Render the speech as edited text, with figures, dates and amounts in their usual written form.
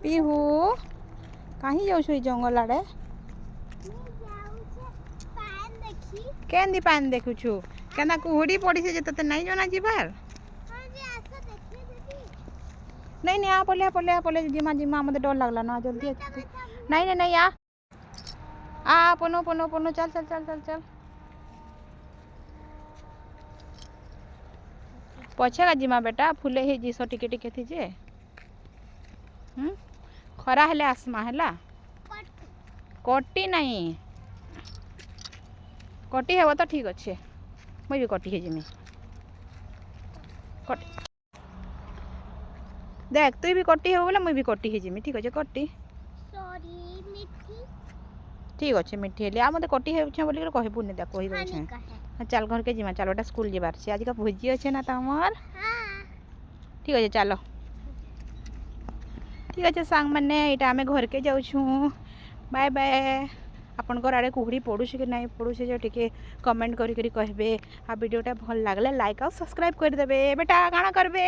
पीहू कहीं जाऊ छो जंगल आड़े केंदी पान देखु छु केना कुहुड़ी पड़ी से जे तते नहीं जाना जीवार नहीं नहीं आ पले जिमा जिमा मते डर लागला ना जल्दी नहीं नहीं नहीं आ पनो पनो पनो चल चल चल चल चल पछेगा जिमा बेटा फुले ही जीस टिके टिके थी जे खरा हेले आसमा हैला कटी नहीं कटी हेब तो ठीक अच्छे मुई भी कटी है जिमी देख तु भी कटी हो बोले मुई भी कटी है जिमी ठीक अच्छे कटी ठीक अच्छे मिठी हेली आ मते कटी हे बोली कहबुनी देख कहि दे चल घर के जिमा चल बेटा स्कूल जीवार से आज का भोजी अच्छे ना तमर ठीक अच्छे चलो ठीक अच्छे सांग मैंने यहाँ आम घर के जाऊँ बाय बाय आपण आड़े कुहुड़ी पड़ू कि नहीं पड़ू जो टे कमेंट करें आ वीडियोटा भल लगले लाइक और सब्सक्राइब करदे बेटा काଣା करबे।